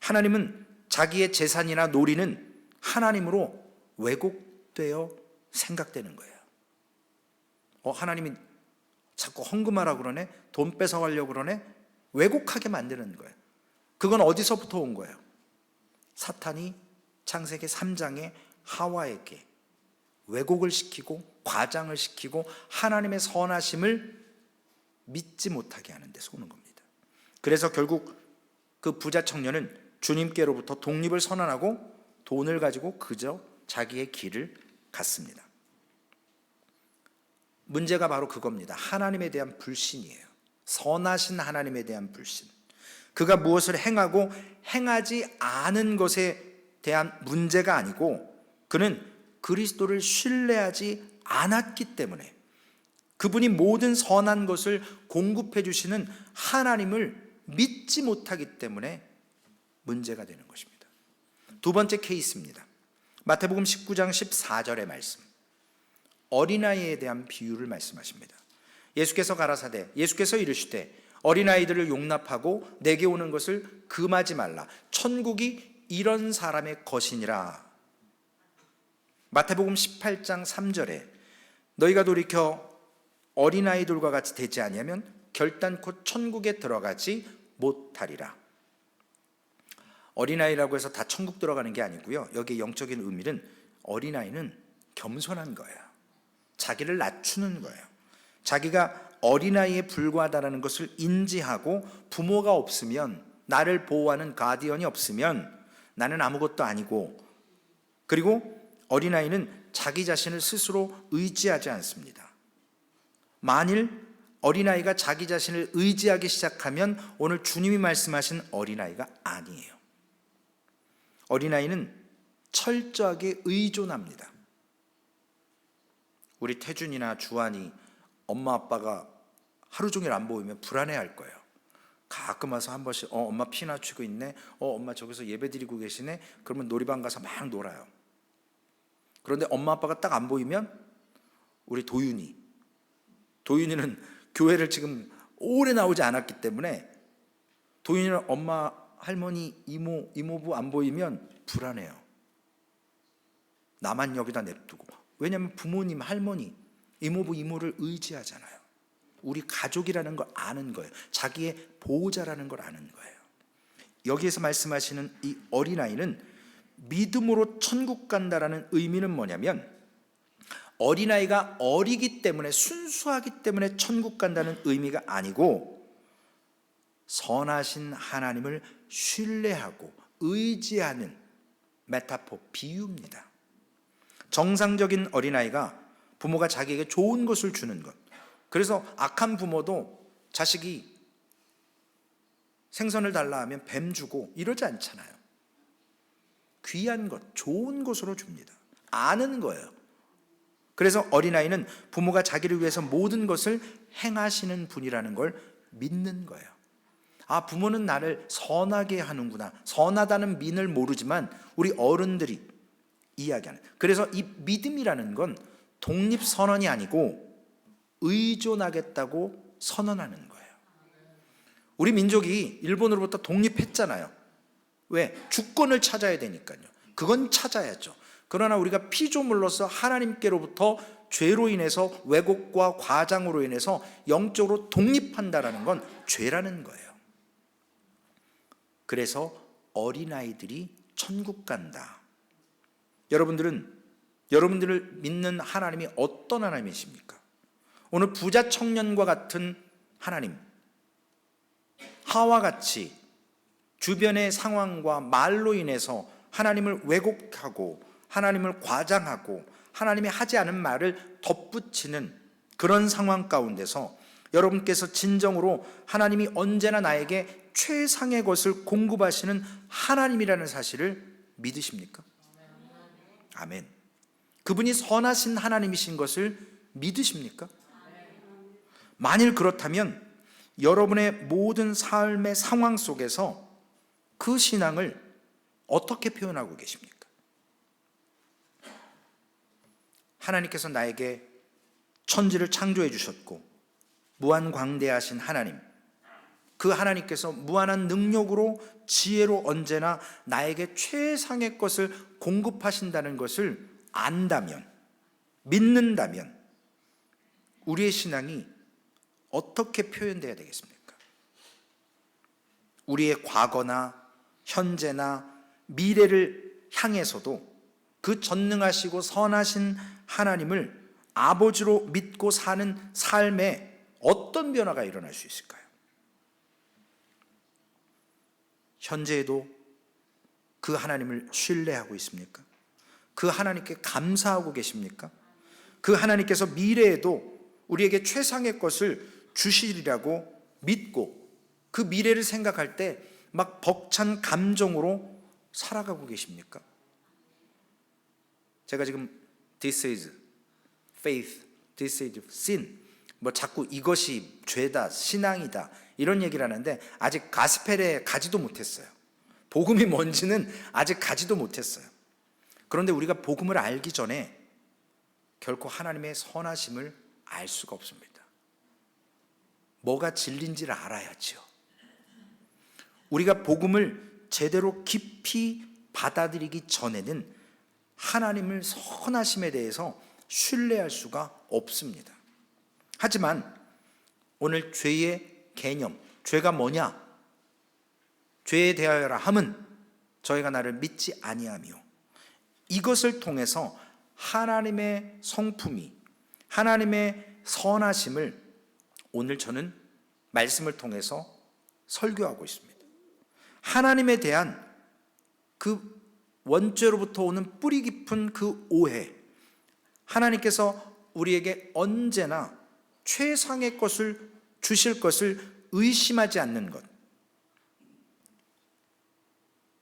하나님은 자기의 재산이나 놀이는 하나님으로 왜곡되어 생각되는 거예요. 하나님이 자꾸 헌금하라고 그러네? 돈 뺏어가려고 그러네? 왜곡하게 만드는 거예요. 그건 어디서부터 온 거예요? 사탄이 창세기 3장에 하와에게 왜곡을 시키고 과장을 시키고 하나님의 선하심을 믿지 못하게 하는 데서 오는 겁니다. 그래서 결국 그 부자 청년은 주님께로부터 독립을 선언하고 돈을 가지고 그저 자기의 길을 갔습니다. 문제가 바로 그겁니다. 하나님에 대한 불신이에요. 선하신 하나님에 대한 불신. 그가 무엇을 행하고 행하지 않은 것에 대한 문제가 아니고 그는 그리스도를 신뢰하지 않았기 때문에 그분이 모든 선한 것을 공급해 주시는 하나님을 믿지 못하기 때문에 문제가 되는 것입니다. 두 번째 케이스입니다. 마태복음 19장 14절의 말씀. 어린아이에 대한 비유를 말씀하십니다. 예수께서 가라사대 예수께서 이르시되 어린아이들을 용납하고 내게 오는 것을 금하지 말라. 천국이 이런 사람의 것이니라. 마태복음 18장 3절에 너희가 돌이켜 어린아이들과 같이 되지 아니하면 결단코 천국에 들어가지 못하리라. 어린아이라고 해서 다 천국 들어가는 게 아니고요. 여기 영적인 의미는 어린아이는 겸손한 거예요. 자기를 낮추는 거예요. 자기가 어린아이에 불과하다는 것을 인지하고 부모가 없으면 나를 보호하는 가디언이 없으면 나는 아무것도 아니고, 그리고 어린아이는 자기 자신을 스스로 의지하지 않습니다. 만일 어린아이가 자기 자신을 의지하기 시작하면 오늘 주님이 말씀하신 어린아이가 아니에요. 어린아이는 철저하게 의존합니다. 우리 태준이나 주한이 엄마 아빠가 하루 종일 안 보이면 불안해할 거예요. 가끔 와서 한 번씩 엄마 피나 치고 있네, 엄마 저기서 예배 드리고 계시네, 그러면 놀이방 가서 막 놀아요. 그런데 엄마 아빠가 딱 안 보이면 우리 도윤이는 교회를 지금 오래 나오지 않았기 때문에 도윤이는 엄마, 할머니, 이모부 안 보이면 불안해요. 나만 여기다 냅두고. 왜냐하면 부모님, 할머니, 이모부, 이모를 의지하잖아요. 우리 가족이라는 걸 아는 거예요. 자기의 보호자라는 걸 아는 거예요. 여기에서 말씀하시는 이 어린아이는 믿음으로 천국 간다라는 의미는 뭐냐면, 어린아이가 어리기 때문에, 순수하기 때문에 천국 간다는 의미가 아니고, 선하신 하나님을 신뢰하고 의지하는 메타포, 비유입니다. 정상적인 어린아이가 부모가 자기에게 좋은 것을 주는 것. 그래서 악한 부모도 자식이 생선을 달라 하면 뱀 주고 이러지 않잖아요. 귀한 것, 좋은 것으로 줍니다. 아는 거예요. 그래서 어린아이는 부모가 자기를 위해서 모든 것을 행하시는 분이라는 걸 믿는 거예요. 아, 부모는 나를 선하게 하는구나. 선하다는 민을 모르지만 우리 어른들이 이야기하는. 그래서 이 믿음이라는 건 독립선언이 아니고 의존하겠다고 선언하는 거예요. 우리 민족이 일본으로부터 독립했잖아요. 왜? 주권을 찾아야 되니까요. 그건 찾아야죠. 그러나 우리가 피조물로서 하나님께로부터 죄로 인해서, 왜곡과 과장으로 인해서 영적으로 독립한다라는 건 죄라는 거예요. 그래서 어린아이들이 천국 간다. 여러분들을 믿는 하나님이 어떤 하나님이십니까? 오늘 부자 청년과 같은 하나님, 하와 같이 주변의 상황과 말로 인해서 하나님을 왜곡하고 하나님을 과장하고 하나님이 하지 않은 말을 덧붙이는 그런 상황 가운데서 여러분께서 진정으로 하나님이 언제나 나에게 최상의 것을 공급하시는 하나님이라는 사실을 믿으십니까? 아멘. 그분이 선하신 하나님이신 것을 믿으십니까? 만일 그렇다면 여러분의 모든 삶의 상황 속에서 그 신앙을 어떻게 표현하고 계십니까? 하나님께서 나에게 천지를 창조해 주셨고 무한광대하신 하나님, 그 하나님께서 무한한 능력으로, 지혜로 언제나 나에게 최상의 것을 공급하신다는 것을 안다면, 믿는다면 우리의 신앙이 어떻게 표현되어야 되겠습니까? 우리의 과거나 현재나 미래를 향해서도 그 전능하시고 선하신 하나님을 아버지로 믿고 사는 삶에 어떤 변화가 일어날 수 있을까요? 현재에도 그 하나님을 신뢰하고 있습니까? 그 하나님께 감사하고 계십니까? 그 하나님께서 미래에도 우리에게 최상의 것을 주시리라고 믿고 그 미래를 생각할 때 막 벅찬 감정으로 살아가고 계십니까? 제가 지금 This is faith, this is sin, 뭐 자꾸 이것이 죄다, 신앙이다 이런 얘기를 하는데 아직 가스펠에 가지도 못했어요. 복음이 뭔지는 아직 가지도 못했어요. 그런데 우리가 복음을 알기 전에 결코 하나님의 선하심을 알 수가 없습니다. 뭐가 진리인지를 알아야지요. 우리가 복음을 제대로 깊이 받아들이기 전에는 하나님을 선하심에 대해서 신뢰할 수가 없습니다. 하지만 오늘 죄의 개념, 죄가 뭐냐? 죄에 대하여라 함은 저희가 나를 믿지 아니하며, 이것을 통해서 하나님의 성품이, 하나님의 선하심을 오늘 저는 말씀을 통해서 설교하고 있습니다. 하나님에 대한 그 원죄로부터 오는 뿌리 깊은 그 오해, 하나님께서 우리에게 언제나 최상의 것을 주실 것을 의심하지 않는 것,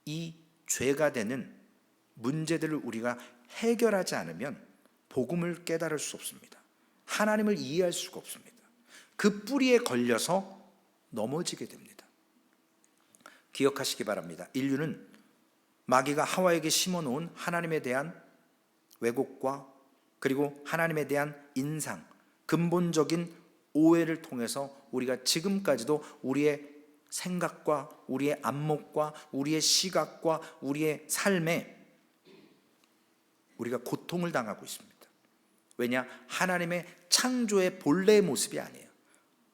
이 죄가 되는 문제들을 우리가 해결하지 않으면 복음을 깨달을 수 없습니다. 하나님을 이해할 수가 없습니다. 그 뿌리에 걸려서 넘어지게 됩니다. 기억하시기 바랍니다. 인류는 마귀가 하와에게 심어놓은 하나님에 대한 왜곡과 그리고 하나님에 대한 인상, 근본적인 오해를 통해서 우리가 지금까지도 우리의 생각과 우리의 안목과 우리의 시각과 우리의 삶에 우리가 고통을 당하고 있습니다. 왜냐? 하나님의 창조의 본래의 모습이 아니에요.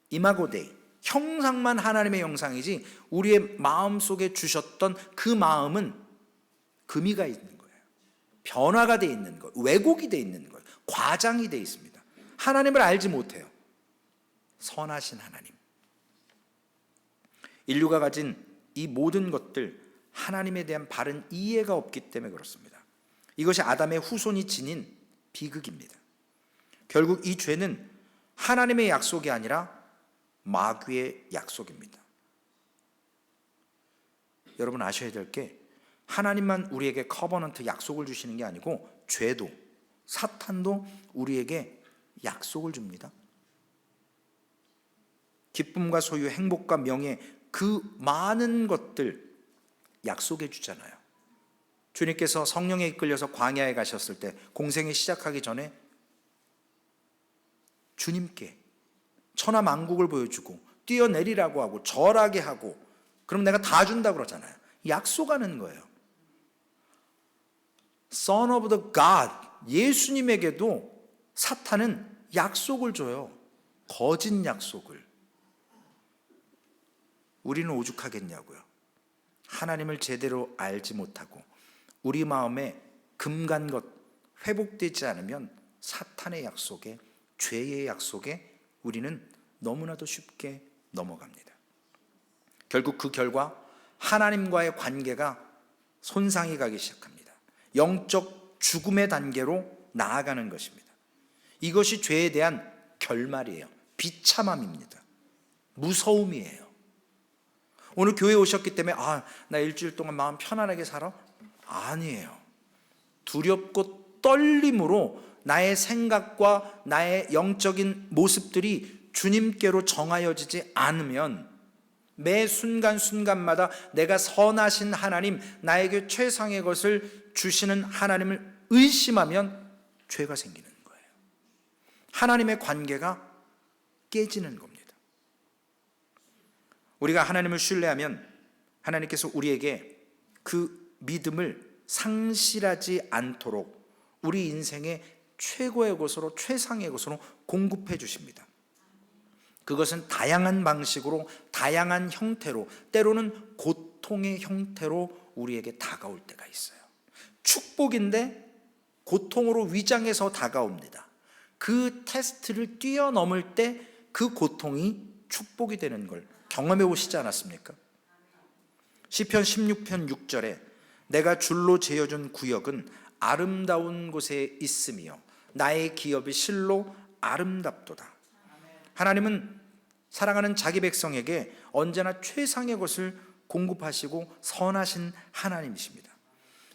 이마고 데이, 형상만 하나님의 형상이지 우리의 마음속에 주셨던 그 마음은 금이가 있는 거예요. 변화가 되어 있는 거예요. 왜곡이 되어 있는 거예요. 과장이 되어 있습니다. 하나님을 알지 못해요. 선하신 하나님, 인류가 가진 이 모든 것들, 하나님에 대한 바른 이해가 없기 때문에 그렇습니다. 이것이 아담의 후손이 지닌 비극입니다. 결국 이 죄는 하나님의 약속이 아니라 마귀의 약속입니다. 여러분 아셔야 될 게, 하나님만 우리에게 커버넌트 약속을 주시는 게 아니고 죄도, 사탄도 우리에게 약속을 줍니다. 기쁨과 소유, 행복과 명예, 그 많은 것들 약속해 주잖아요. 주님께서 성령에 이끌려서 광야에 가셨을 때, 공생이 시작하기 전에 주님께 천하만국을 보여주고 뛰어내리라고 하고 절하게 하고, 그럼 내가 다 준다 그러잖아요. 약속하는 거예요. Son of the God, 예수님에게도 사탄은 약속을 줘요. 거짓 약속을. 우리는 오죽하겠냐고요. 하나님을 제대로 알지 못하고 우리 마음에 금간 것 회복되지 않으면 사탄의 약속에, 죄의 약속에 우리는 너무나도 쉽게 넘어갑니다. 결국 그 결과 하나님과의 관계가 손상이 가기 시작합니다. 영적 죽음의 단계로 나아가는 것입니다. 이것이 죄에 대한 결말이에요. 비참함입니다. 무서움이에요. 오늘 교회에 오셨기 때문에 나 일주일 동안 마음 편안하게 살아? 아니에요. 두렵고 떨림으로 나의 생각과 나의 영적인 모습들이 주님께로 정하여지지 않으면, 매 순간순간마다 내가 선하신 하나님, 나에게 최상의 것을 주시는 하나님을 의심하면 죄가 생기는 거예요. 하나님의 관계가 깨지는 겁니다. 우리가 하나님을 신뢰하면 하나님께서 우리에게 그 믿음을 상실하지 않도록 우리 인생의 최고의 것으로, 최상의 것으로 공급해 주십니다. 그것은 다양한 방식으로, 다양한 형태로, 때로는 고통의 형태로 우리에게 다가올 때가 있어요. 축복인데 고통으로 위장해서 다가옵니다. 그 테스트를 뛰어넘을 때 그 고통이 축복이 되는 걸 경험해 보시지 않았습니까? 시편 16편 6절에 내가 줄로 재어준 구역은 아름다운 곳에 있으며 나의 기업이 실로 아름답도다. 하나님은 사랑하는 자기 백성에게 언제나 최상의 것을 공급하시고 선하신 하나님이십니다.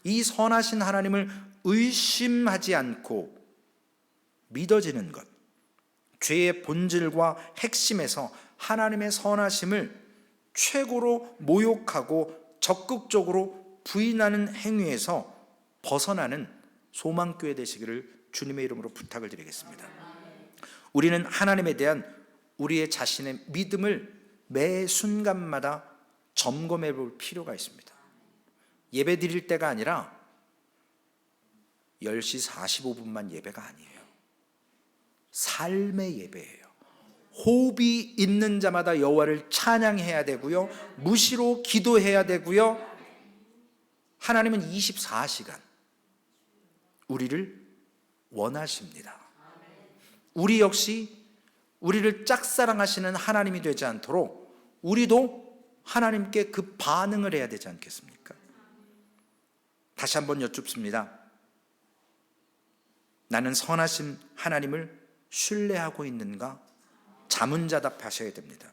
이 선하신 하나님을 의심하지 않고 믿어지는 것, 죄의 본질과 핵심에서 하나님의 선하심을 최고로 모욕하고 적극적으로 부인하는 행위에서 벗어나는 소망교회 되시기를 주님의 이름으로 부탁을 드리겠습니다. 우리는 하나님에 대한 우리의 자신의 믿음을 매 순간마다 점검해 볼 필요가 있습니다. 예배 드릴 때가 아니라 10시 45분만 예배가 아니에요. 삶의 예배예요. 호흡이 있는 자마다 여호와를 찬양해야 되고요, 무시로 기도해야 되고요. 하나님은 24시간 우리를 원하십니다. 우리 역시 우리를 짝사랑하시는 하나님이 되지 않도록 우리도 하나님께 그 반응을 해야 되지 않겠습니까? 다시 한번 여쭙습니다. 나는 선하신 하나님을 신뢰하고 있는가? 자문자답하셔야 됩니다.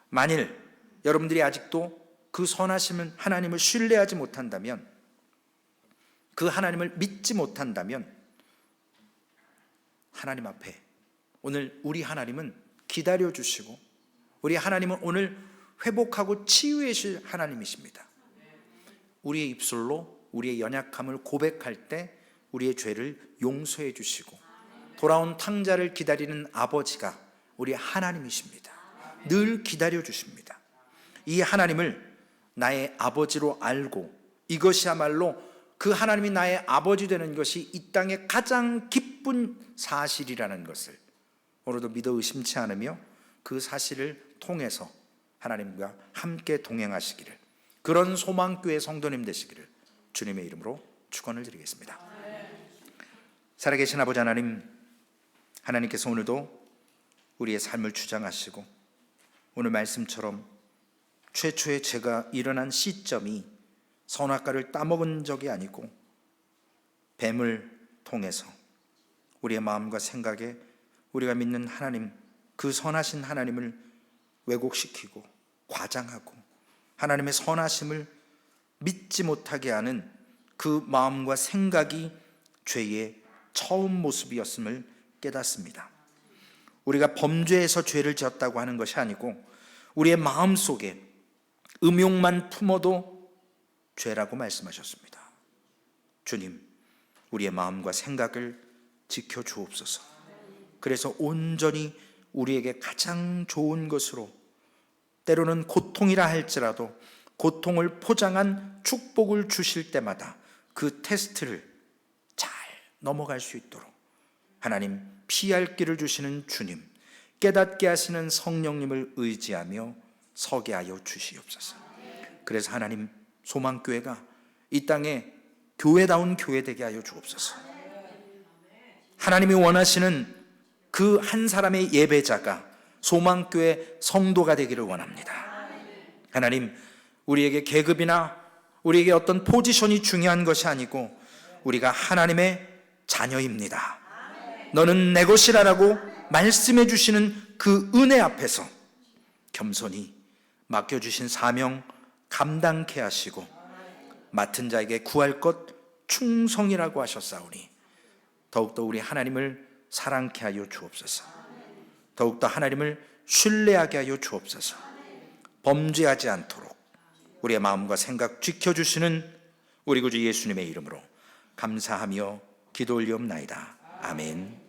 만일 여러분들이 아직도 그 선하심은 하나님을 신뢰하지 못한다면, 그 하나님을 믿지 못한다면, 하나님 앞에 오늘 우리 하나님은 기다려주시고, 우리 하나님은 오늘 회복하고 치유해 주실 하나님이십니다. 우리의 입술로 우리의 연약함을 고백할 때 우리의 죄를 용서해 주시고 돌아온 탕자를 기다리는 아버지가 우리 하나님이십니다. 늘 기다려 주십니다. 이 하나님을 나의 아버지로 알고, 이것이야말로 그 하나님이 나의 아버지 되는 것이 이 땅의 가장 기쁜 사실이라는 것을 오늘도 믿어 의심치 않으며 그 사실을 통해서 하나님과 함께 동행하시기를, 그런 소망교회 성도님 되시기를 주님의 이름으로 축원을 드리겠습니다. 살아계신 아버지 하나님, 하나님께서 오늘도 우리의 삶을 주장하시고, 오늘 말씀처럼 최초의 죄가 일어난 시점이 선악과를 따먹은 적이 아니고 뱀을 통해서 우리의 마음과 생각에 우리가 믿는 하나님, 그 선하신 하나님을 왜곡시키고 과장하고 하나님의 선하심을 믿지 못하게 하는 그 마음과 생각이 죄의 처음 모습이었음을 깨닫습니다. 우리가 범죄에서 죄를 지었다고 하는 것이 아니고 우리의 마음속에 음욕만 품어도 죄라고 말씀하셨습니다. 주님, 우리의 마음과 생각을 지켜주옵소서. 그래서 온전히 우리에게 가장 좋은 것으로, 때로는 고통이라 할지라도 고통을 포장한 축복을 주실 때마다 그 테스트를 잘 넘어갈 수 있도록 하나님, 피할 길을 주시는 주님, 깨닫게 하시는 성령님을 의지하며 서게 하여 주시옵소서. 그래서 하나님, 소망교회가 이 땅에 교회다운 교회 되게 하여 주옵소서. 하나님이 원하시는 그 한 사람의 예배자가 소망교회 성도가 되기를 원합니다. 하나님, 우리에게 계급이나 우리에게 어떤 포지션이 중요한 것이 아니고 우리가 하나님의 자녀입니다. 너는 내 것이라라고 말씀해 주시는 그 은혜 앞에서 겸손히 맡겨주신 사명 감당케 하시고 맡은 자에게 구할 것 충성이라고 하셨사오니 더욱더 우리 하나님을 사랑케 하여 주옵소서. 더욱더 하나님을 신뢰하게 하여 주옵소서. 범죄하지 않도록 우리의 마음과 생각 지켜주시는 우리 구주 예수님의 이름으로 감사하며 기도 올리옵나이다. 아멘.